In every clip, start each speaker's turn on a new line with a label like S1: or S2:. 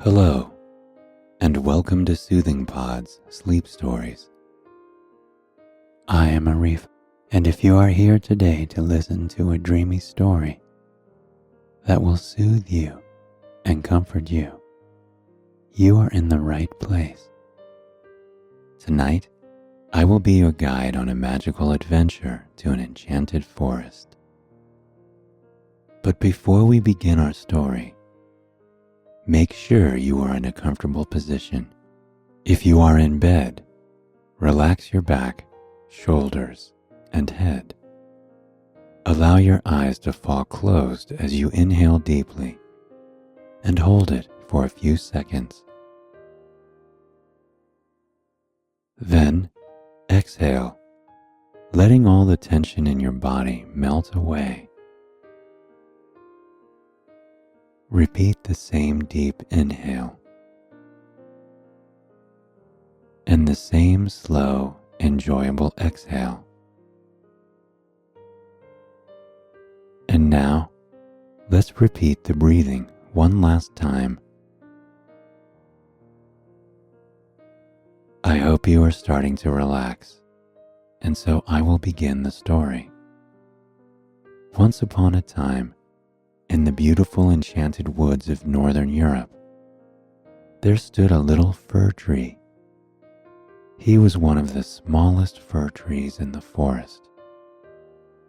S1: Hello, and welcome to Soothing Pod's Sleep Stories. I am Arif, and if you are here today to listen to a dreamy story that will soothe you and comfort you, you are in the right place. Tonight, I will be your guide on a magical adventure to an enchanted forest. But before we begin our story, make sure you are in a comfortable position. If you are in bed, relax your back, shoulders, and head. Allow your eyes to fall closed as you inhale deeply and hold it for a few seconds. Then, exhale, letting all the tension in your body melt away. Repeat the same deep inhale and the same slow, enjoyable exhale. And now, let's repeat the breathing one last time. I hope you are starting to relax, and so I will begin the story. Once upon a time, in the beautiful enchanted woods of northern Europe, there stood a little fir tree. He was one of the smallest fir trees in the forest,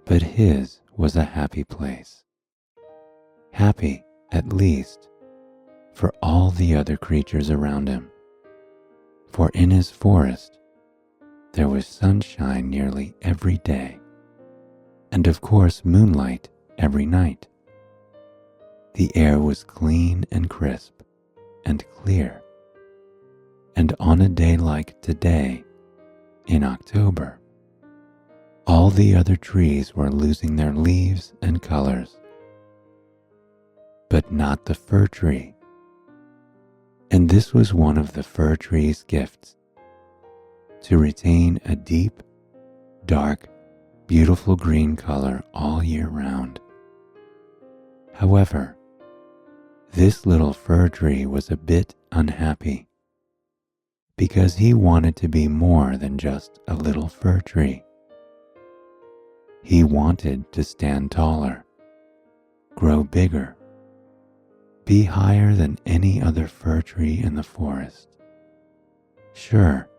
S1: but his was a happy place. Happy, at least, for all the other creatures around him. For in his forest, there was sunshine nearly every day, and of course moonlight every night. The air was clean and crisp and clear, and on a day like today, in October, all the other trees were losing their leaves and colors, but not the fir tree. And this was one of the fir tree's gifts, to retain a deep, dark, beautiful green color all year round. However, this little fir tree was a bit unhappy because he wanted to be more than just a little fir tree. He wanted to stand taller, grow bigger, be higher than any other fir tree in the forest. Sure,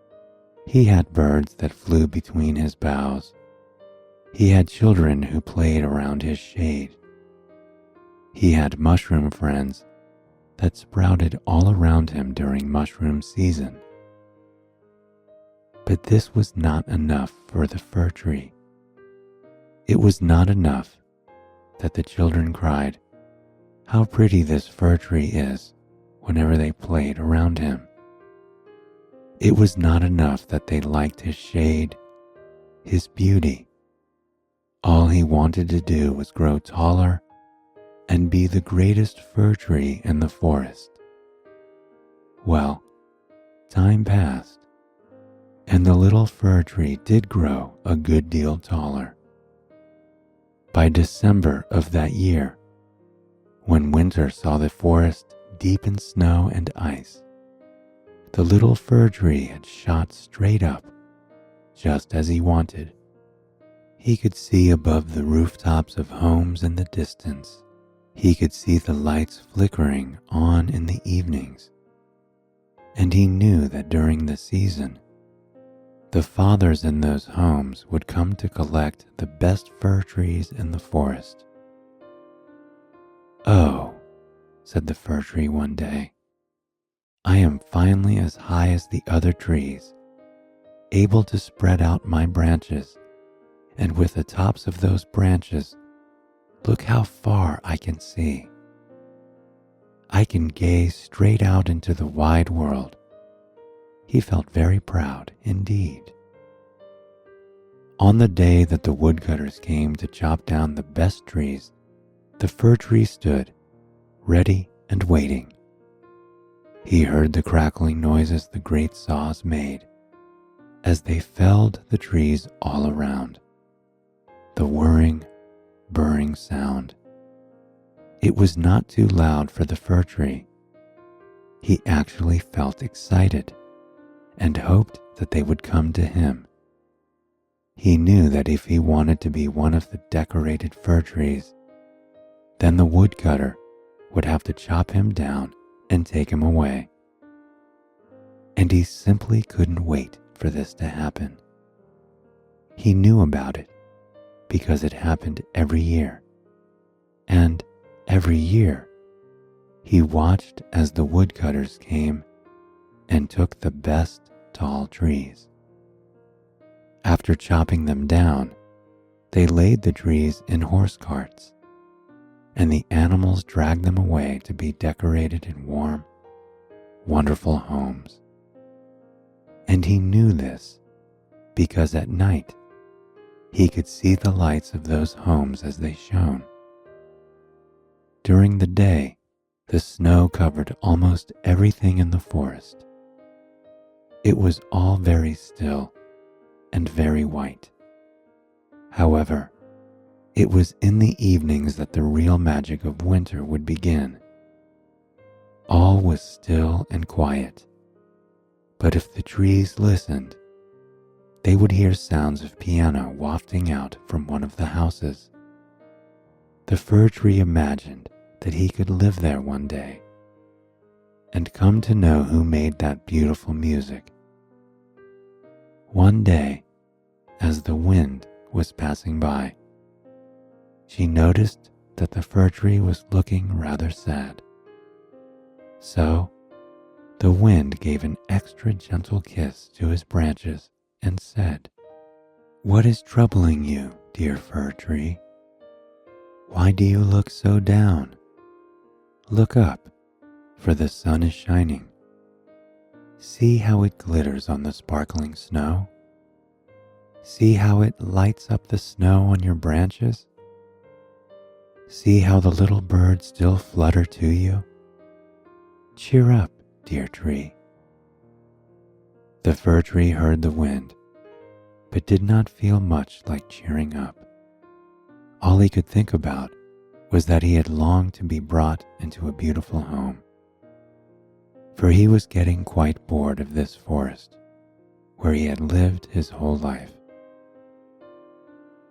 S1: he had birds that flew between his boughs. He had children who played around his shade. He had mushroom friends that sprouted all around him during mushroom season. But this was not enough for the fir tree. It was not enough that the children cried, "How pretty this fir tree is," whenever they played around him. It was not enough that they liked his shade, his beauty. All he wanted to do was grow taller and be the greatest fir tree in the forest. Well, time passed, and the little fir tree did grow a good deal taller. By December of that year, when winter saw the forest deep in snow and ice, the little fir tree had shot straight up, just as he wanted. He could see above the rooftops of homes in the distance. He could see the lights flickering on in the evenings, and he knew that during the season, the fathers in those homes would come to collect the best fir trees in the forest. "Oh," said the fir tree one day, "I am finally as high as the other trees, able to spread out my branches, and with the tops of those branches, look how far I can see. I can gaze straight out into the wide world." He felt very proud indeed. On the day that the woodcutters came to chop down the best trees, the fir tree stood, ready and waiting. He heard the crackling noises the great saws made as they felled the trees all around. The whirring, burring sound. It was not too loud for the fir tree, He actually felt excited and hoped that they would come to him. He knew that if he wanted to be one of the decorated fir trees, then the woodcutter would have to chop him down and take him away. And he simply couldn't wait for this to happen. He knew about it because it happened every year. And every year, he watched as the woodcutters came and took the best tall trees. After chopping them down, they laid the trees in horse carts, and the animals dragged them away to be decorated in warm, wonderful homes. And he knew this because at night he could see the lights of those homes as they shone. During the day, the snow covered almost everything in the forest. It was all very still and very white. However, it was in the evenings that the real magic of winter would begin. All was still and quiet, but if the trees listened, they would hear sounds of piano wafting out from one of the houses. The fir tree imagined that he could live there one day and come to know who made that beautiful music. One day, as the wind was passing by, she noticed that the fir tree was looking rather sad. So, the wind gave an extra gentle kiss to his branches and said, "What is troubling you, dear fir tree? Why do you look so down? Look up, for the sun is shining. See how it glitters on the sparkling snow. See how it lights up the snow on your branches. See how the little birds still flutter to you. Cheer up, dear tree." The fir tree heard the wind, but did not feel much like cheering up. All he could think about was that he had longed to be brought into a beautiful home, for he was getting quite bored of this forest where he had lived his whole life.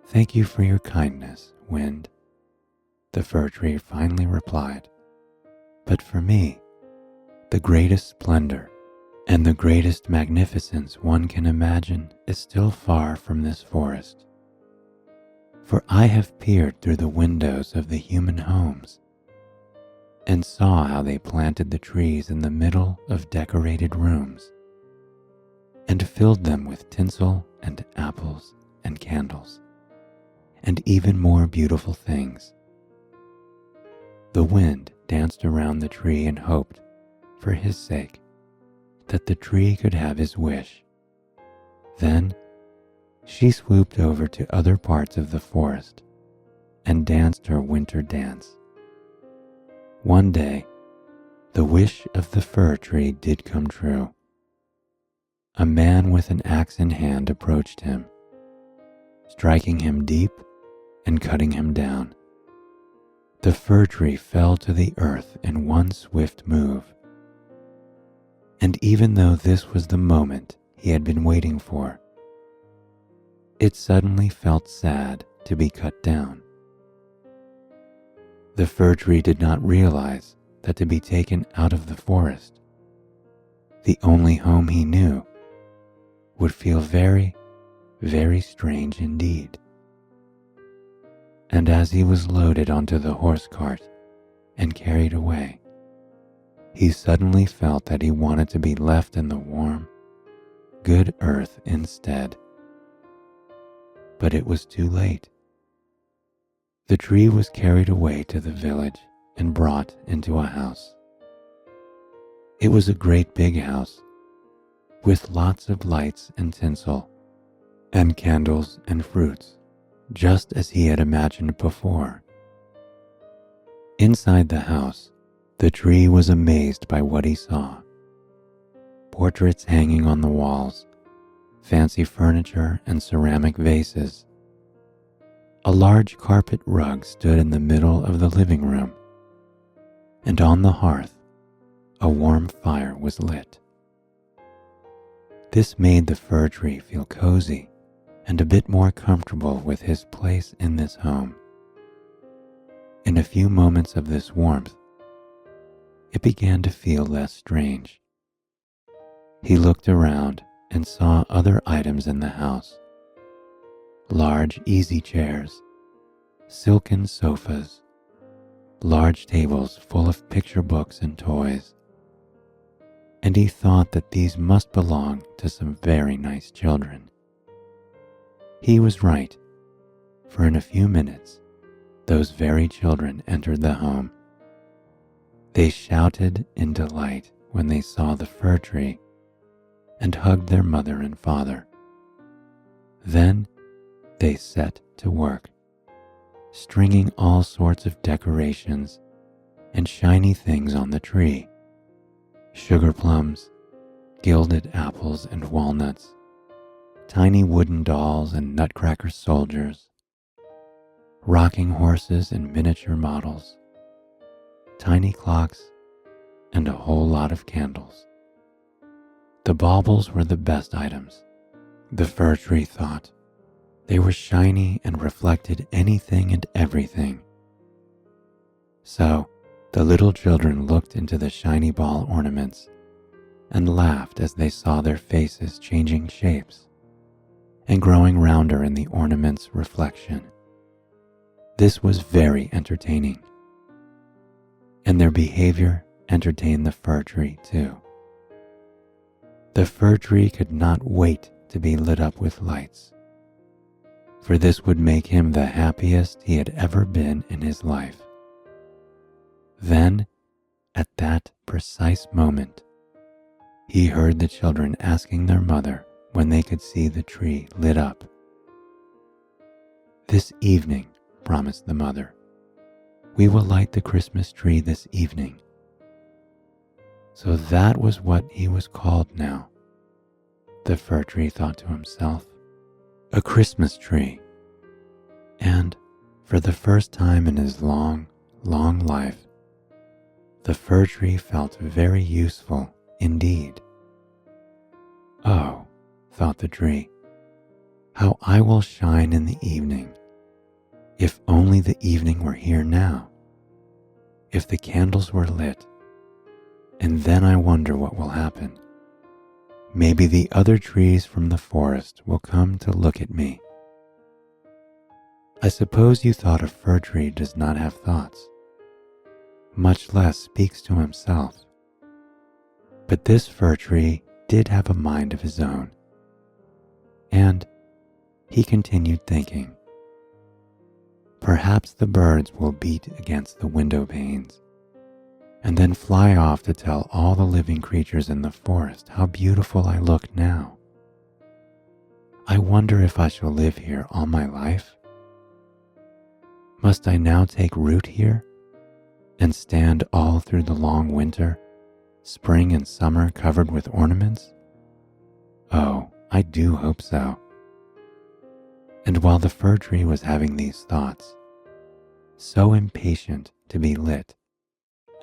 S1: "Thank you for your kindness, wind," the fir tree finally replied. "But for me, the greatest splendor and the greatest magnificence one can imagine is still far from this forest. For I have peered through the windows of the human homes and saw how they planted the trees in the middle of decorated rooms and filled them with tinsel and apples and candles and even more beautiful things. The wind danced around the tree and hoped, for his sake, that the tree could have his wish. Then she swooped over to other parts of the forest and danced her winter dance. One day, the wish of the fir tree did come true. A man with an axe in hand approached him, striking him deep and cutting him down. The fir tree fell to the earth in one swift move. And even though this was the moment he had been waiting for, it suddenly felt sad to be cut down. The fir tree did not realize that to be taken out of the forest, the only home he knew, would feel very, very strange indeed. And as he was loaded onto the horse cart and carried away, he suddenly felt that he wanted to be left in the warm, good earth instead. But it was too late. The tree was carried away to the village and brought into a house. It was a great big house with lots of lights and tinsel and candles and fruits, just as he had imagined before. Inside the house, the tree was amazed by what he saw. Portraits hanging on the walls, fancy furniture and ceramic vases. A large carpet rug stood in the middle of the living room, and on the hearth, a warm fire was lit. This made the fir tree feel cozy and a bit more comfortable with his place in this home. In a few moments of this warmth, it began to feel less strange. He looked around and saw other items in the house: large easy chairs, silken sofas, large tables full of picture books and toys, and he thought that these must belong to some very nice children. He was right, for in a few minutes, those very children entered the home. They shouted in delight when they saw the fir tree and hugged their mother and father. Then they set to work, stringing all sorts of decorations and shiny things on the tree: sugar plums, gilded apples and walnuts, tiny wooden dolls and nutcracker soldiers, rocking horses and miniature models, tiny clocks, and a whole lot of candles. The baubles were the best items, the fir tree thought. They were shiny and reflected anything and everything. So the little children looked into the shiny ball ornaments and laughed as they saw their faces changing shapes and growing rounder in the ornament's reflection. This was very entertaining, and their behavior entertained the fir tree too. The fir tree could not wait to be lit up with lights, for this would make him the happiest he had ever been in his life. Then, at that precise moment, he heard the children asking their mother when they could see the tree lit up. "This evening," promised the mother, "we will light the Christmas tree this evening." So that was what he was called now, the fir tree thought to himself, a Christmas tree. And for the first time in his long, long life, the fir tree felt very useful indeed. "Oh," thought the tree, "how I will shine in the evening. If only the evening were here now. If the candles were lit. And then I wonder what will happen. Maybe the other trees from the forest will come to look at me." I suppose you thought a fir tree does not have thoughts, much less speaks to himself. But this fir tree did have a mind of his own. And he continued thinking, perhaps the birds will beat against the window panes and then fly off to tell all the living creatures in the forest how beautiful I look now. I wonder if I shall live here all my life. Must I now take root here and stand all through the long winter, spring and summer covered with ornaments? Oh, I do hope so. And while the fir tree was having these thoughts, so impatient to be lit,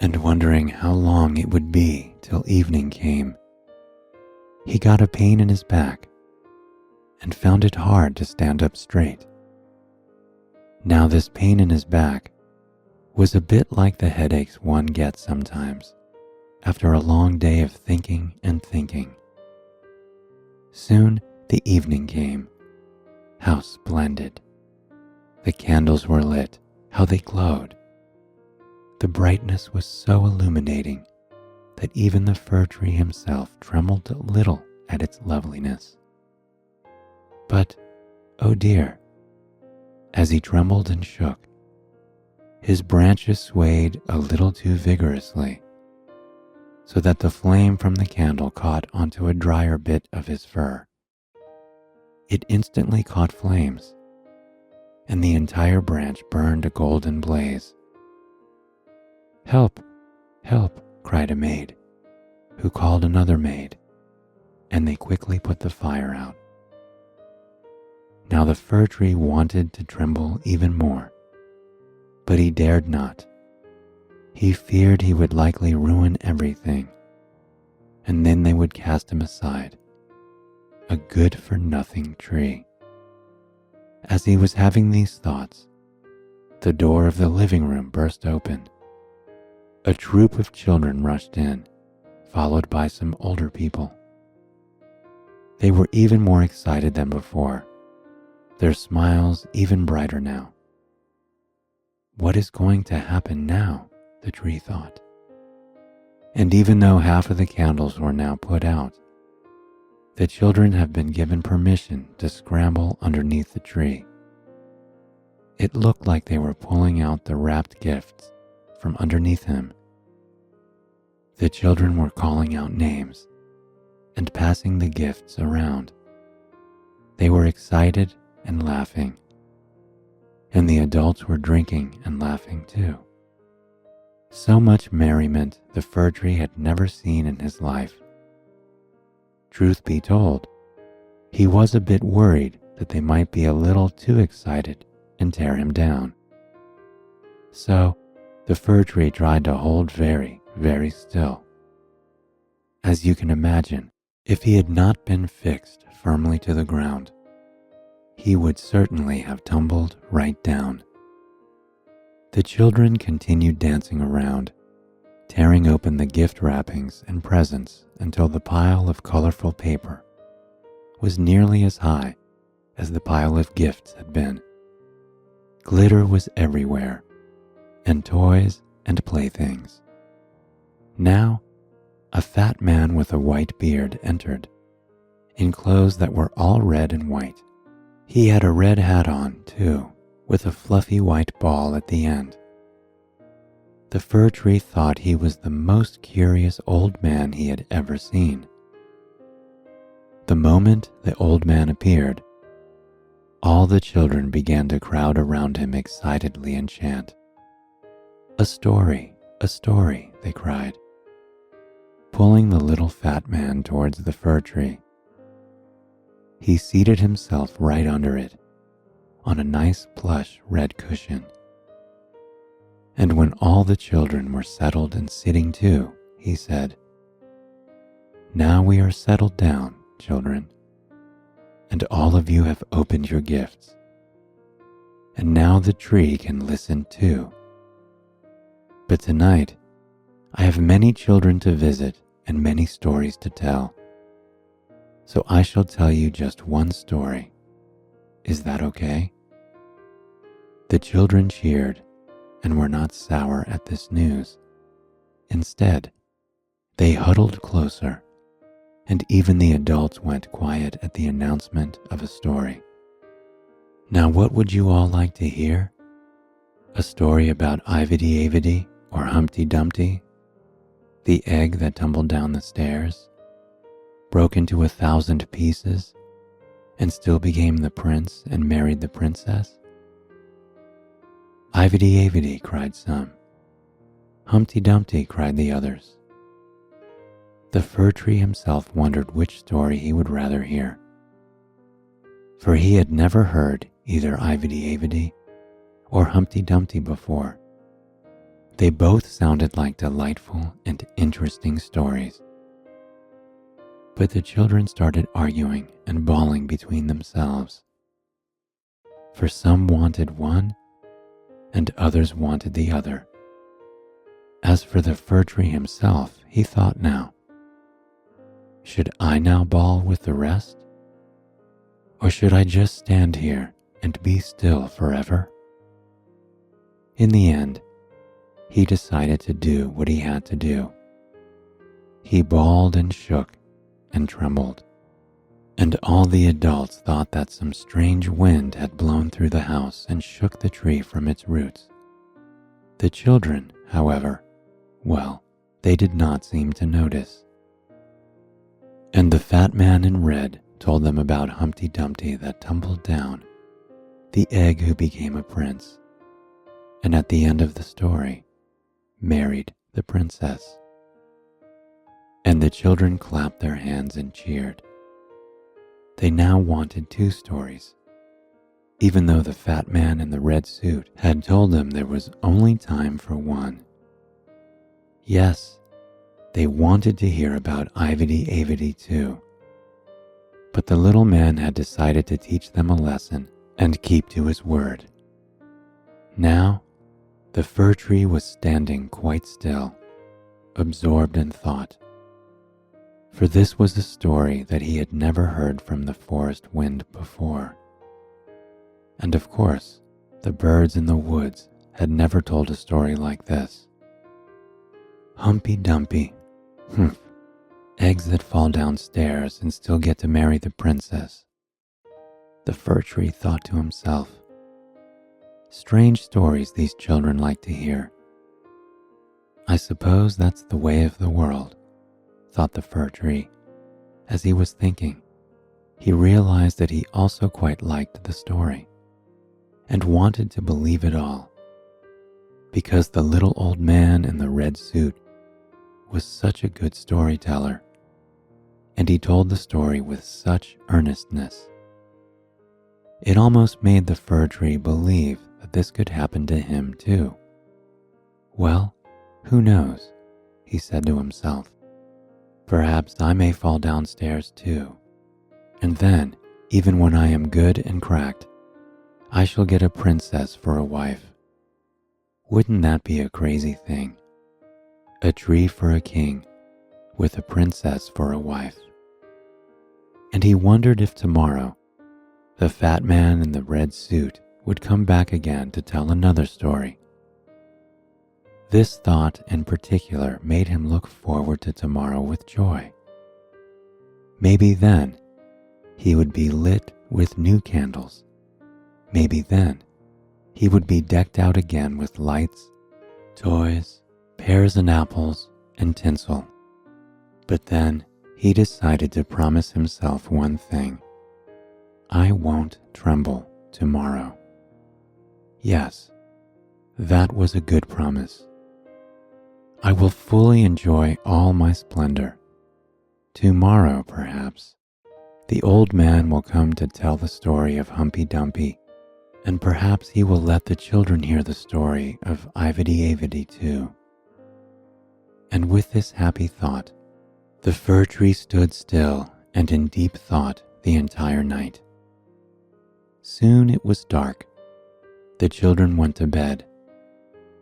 S1: and wondering how long it would be till evening came, he got a pain in his back and found it hard to stand up straight. Now this pain in his back was a bit like the headaches one gets sometimes after a long day of thinking and thinking. Soon the evening came. How splendid! The candles were lit, how they glowed. The brightness was so illuminating that even the fir tree himself trembled a little at its loveliness. But, oh dear, as he trembled and shook, his branches swayed a little too vigorously, so that the flame from the candle caught onto a drier bit of his fur. It instantly caught flames, and the entire branch burned a golden blaze. "Help! Help!" cried a maid, who called another maid, and they quickly put the fire out. Now the fir tree wanted to tremble even more, but he dared not. He feared he would likely ruin everything, and then they would cast him aside, a good-for-nothing tree. As he was having these thoughts, the door of the living room burst open. A troop of children rushed in, followed by some older people. They were even more excited than before, their smiles even brighter now. What is going to happen now? The tree thought. And even though half of the candles were now put out, the children have been given permission to scramble underneath the tree. It looked like they were pulling out the wrapped gifts from underneath him. The children were calling out names and passing the gifts around. They were excited and laughing, and the adults were drinking and laughing too. So much merriment the fir tree had never seen in his life. Truth be told, he was a bit worried that they might be a little too excited and tear him down. So the fir tree tried to hold very, very still. As you can imagine, if he had not been fixed firmly to the ground, he would certainly have tumbled right down. The children continued dancing around, tearing open the gift wrappings and presents until the pile of colorful paper was nearly as high as the pile of gifts had been. Glitter was everywhere, and toys and playthings. Now, a fat man with a white beard entered, in clothes that were all red and white. He had a red hat on, too, with a fluffy white ball at the end. The fir tree thought he was the most curious old man he had ever seen. The moment the old man appeared, all the children began to crowd around him excitedly and chant. A story, they cried, pulling the little fat man towards the fir tree. He seated himself right under it, on a nice plush red cushion. And when all the children were settled and sitting too, he said, "Now we are settled down, children, and all of you have opened your gifts. And now the tree can listen too. But tonight, I have many children to visit and many stories to tell. So I shall tell you just one story. Is that okay?" The children cheered and were not sour at this news. Instead, they huddled closer, and even the adults went quiet at the announcement of a story. Now what would you all like to hear? A story about Ivedy-Avedy or Humpty Dumpty? The egg that tumbled down the stairs, broke into 1,000 pieces, and still became the prince and married the princess? Ivedy-Avedy, cried some. Humpty Dumpty, cried the others. The fir tree himself wondered which story he would rather hear, for he had never heard either Ivedy-Avedy or Humpty Dumpty before. They both sounded like delightful and interesting stories. But the children started arguing and bawling between themselves, for some wanted one and others wanted the other. As for the fir tree himself, he thought now, should I now bawl with the rest? Or should I just stand here and be still forever? In the end, he decided to do what he had to do. He bawled and shook and trembled, and all the adults thought that some strange wind had blown through the house and shook the tree from its roots. The children, however, well, they did not seem to notice. And the fat man in red told them about Humpty Dumpty that tumbled down, the egg who became a prince, and at the end of the story, married the princess. And the children clapped their hands and cheered. They now wanted 2 stories, even though the fat man in the red suit had told them there was only time for one. Yes, they wanted to hear about Ivedy Avedy too, but the little man had decided to teach them a lesson and keep to his word. Now, the fir tree was standing quite still, absorbed in thought, for this was a story that he had never heard from the forest wind before. And of course, the birds in the woods had never told a story like this. Humpy Dumpy, humph, eggs that fall downstairs and still get to marry the princess. The fir tree thought to himself. Strange stories these children like to hear. I suppose that's the way of the world, thought the fir tree. As he was thinking, he realized that he also quite liked the story and wanted to believe it all, because the little old man in the red suit was such a good storyteller, and he told the story with such earnestness. It almost made the fir tree believe that this could happen to him too. Well, who knows, he said to himself. Perhaps I may fall downstairs too, and then, even when I am good and cracked, I shall get a princess for a wife. Wouldn't that be a crazy thing? A tree for a king, with a princess for a wife. And he wondered if tomorrow, the fat man in the red suit would come back again to tell another story. This thought in particular made him look forward to tomorrow with joy. Maybe then he would be lit with new candles. Maybe then he would be decked out again with lights, toys, pears and apples, and tinsel. But then he decided to promise himself one thing. I won't tremble tomorrow. Yes, that was a good promise. I will fully enjoy all my splendor. Tomorrow, perhaps, the old man will come to tell the story of Humpy Dumpy, and perhaps he will let the children hear the story of Ivedy Avedy too. And with this happy thought, the fir tree stood still and in deep thought the entire night. Soon it was dark. The children went to bed.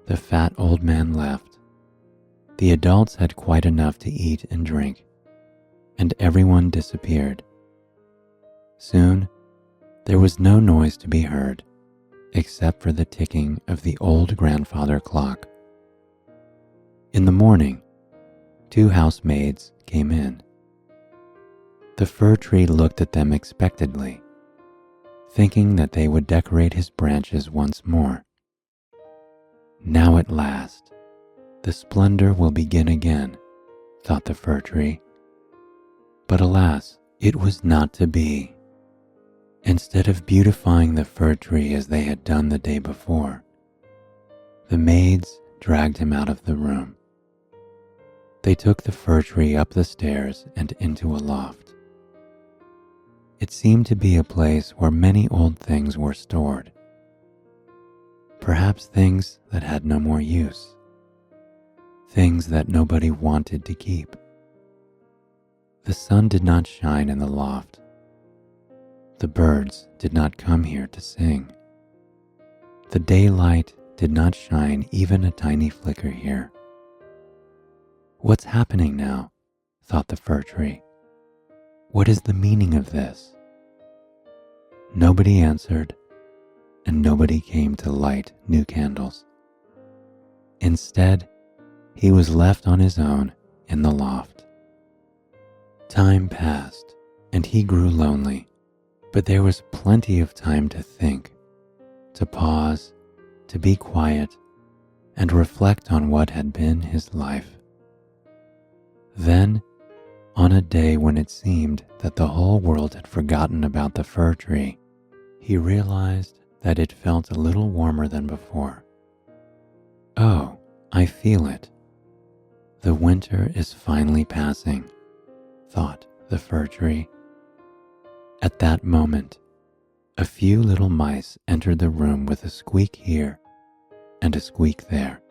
S1: The fat old man left. The adults had quite enough to eat and drink, and everyone disappeared. Soon, there was no noise to be heard, except for the ticking of the old grandfather clock. In the morning, 2 housemaids came in. The fir tree looked at them expectantly, thinking that they would decorate his branches once more. Now at last, the splendor will begin again, thought the fir tree. But alas, it was not to be. Instead of beautifying the fir tree as they had done the day before, the maids dragged him out of the room. They took the fir tree up the stairs and into a loft. It seemed to be a place where many old things were stored, perhaps things that had no more use, things that nobody wanted to keep. The sun did not shine in the loft. The birds did not come here to sing. The daylight did not shine even a tiny flicker here. What's happening now? Thought the fir tree. What is the meaning of this? Nobody answered, and nobody came to light new candles. Instead, he was left on his own in the loft. Time passed, and he grew lonely, but there was plenty of time to think, to pause, to be quiet, and reflect on what had been his life. Then, on a day when it seemed that the whole world had forgotten about the fir tree, he realized that it felt a little warmer than before. Oh, I feel it. The winter is finally passing, thought the fir tree. At that moment, a few little mice entered the room with a squeak here and a squeak there.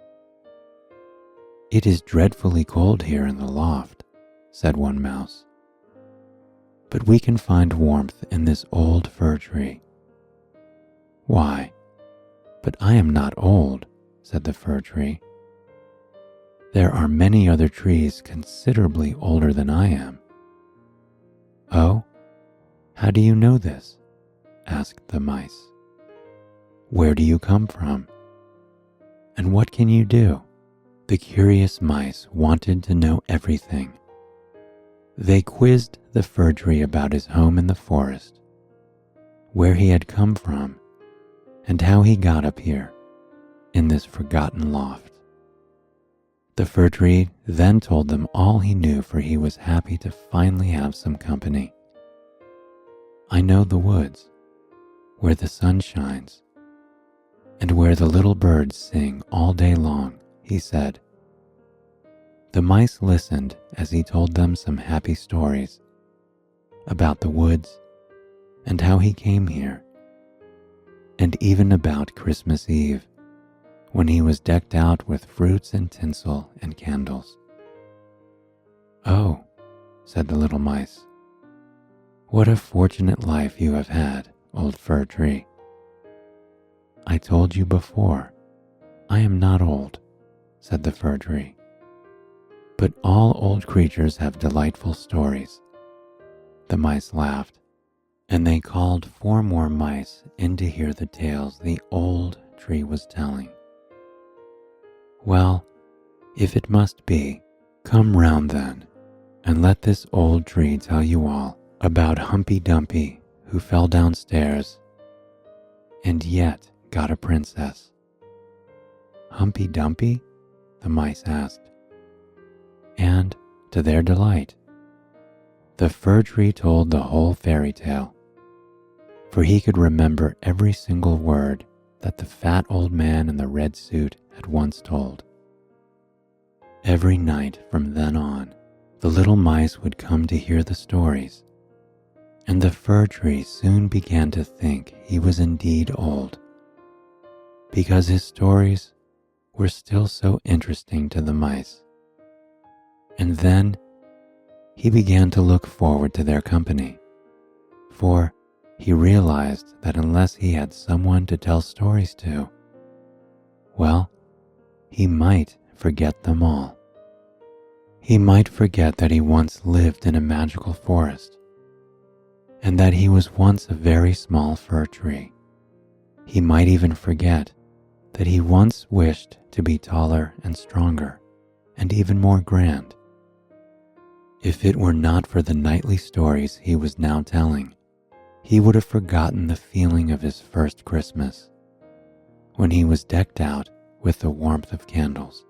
S1: "It is dreadfully cold here in the loft," said one mouse, "but we can find warmth in this old fir tree." "Why, but I am not old," said the fir tree. "There are many other trees considerably older than I am." "Oh, how do you know this?" asked the mice. "Where do you come from? And what can you do?" The curious mice wanted to know everything. They quizzed the fir tree about his home in the forest, where he had come from, and how he got up here, in this forgotten loft. The fir tree then told them all he knew, for he was happy to finally have some company. "I know the woods, where the sun shines, and where the little birds sing all day long," he said. The mice listened as he told them some happy stories about the woods and how he came here, and even about Christmas Eve, when he was decked out with fruits and tinsel and candles. "Oh," said the little mice, "what a fortunate life you have had, old fir tree." "I told you before, I am not old," said the fir tree. "But all old creatures have delightful stories." The mice laughed, and they called 4 more mice in to hear the tales the old tree was telling. "Well, if it must be, come round then, and let this old tree tell you all about Humpy Dumpy, who fell downstairs and yet got a princess." "Humpy Dumpy?" the mice asked. And, to their delight, the fir tree told the whole fairy tale, for he could remember every single word that the fat old man in the red suit had once told. Every night from then on, the little mice would come to hear the stories, and the fir tree soon began to think he was indeed old, because his stories were still so interesting to the mice. And then he began to look forward to their company, for he realized that unless he had someone to tell stories to, well, he might forget them all. He might forget that he once lived in a magical forest, and that he was once a very small fir tree. He might even forget that he once wished to be taller and stronger, and even more grand. If it were not for the nightly stories he was now telling, he would have forgotten the feeling of his first Christmas, when he was decked out with the warmth of candles.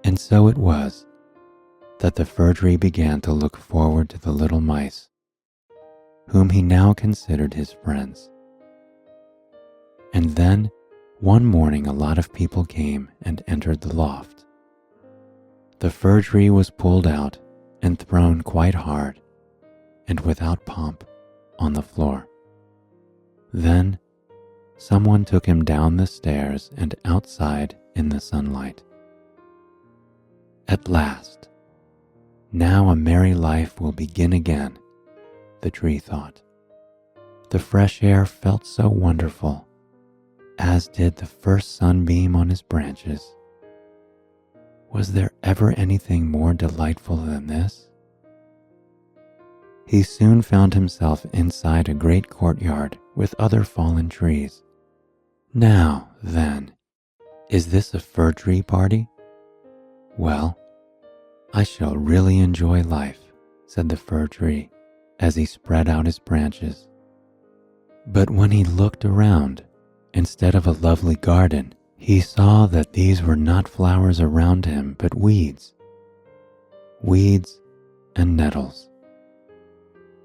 S1: And so it was that the fir tree began to look forward to the little mice, whom he now considered his friends. And then, one morning, a lot of people came and entered the loft. The fir tree was pulled out and thrown quite hard and without pomp on the floor. Then someone took him down the stairs and outside in the sunlight. At last, now a merry life will begin again, the tree thought. The fresh air felt so wonderful, as did the first sunbeam on his branches. Was there ever anything more delightful than this? He soon found himself inside a great courtyard with other fallen trees. "Now, then, is this a fir tree party? Well, I shall really enjoy life," said the fir tree as he spread out his branches. But when he looked around, instead of a lovely garden, he saw that these were not flowers around him, but weeds and nettles.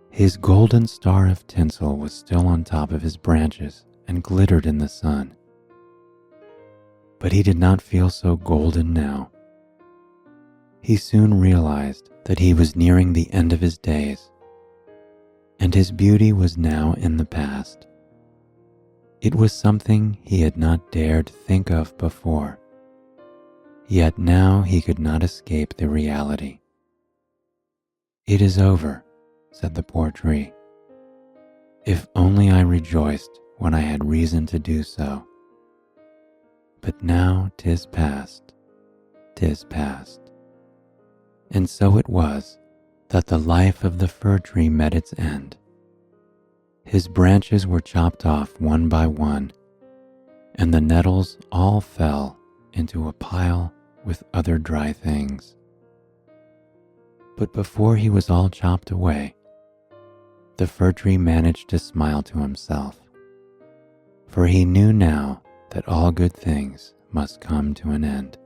S1: His golden star of tinsel was still on top of his branches and glittered in the sun. But he did not feel so golden now. He soon realized that he was nearing the end of his days, and his beauty was now in the past. It was something he had not dared think of before. Yet now he could not escape the reality. "It is over," said the poor tree. "If only I rejoiced when I had reason to do so. But now 'tis past, 'tis past." And so it was that the life of the fir tree met its end. His branches were chopped off one by one, and the nettles all fell into a pile with other dry things. But before he was all chopped away, the fir tree managed to smile to himself, for he knew now that all good things must come to an end.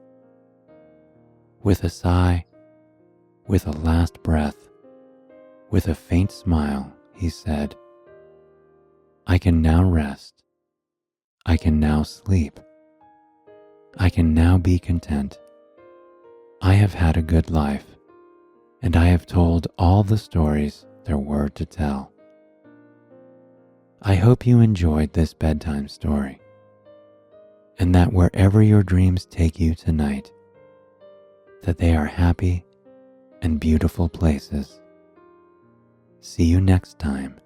S1: With a sigh, with a last breath, with a faint smile, he said, "I can now rest. I can now sleep. I can now be content. I have had a good life, and I have told all the stories there were to tell." I hope you enjoyed this bedtime story, and that wherever your dreams take you tonight, that they are happy and beautiful places. See you next time.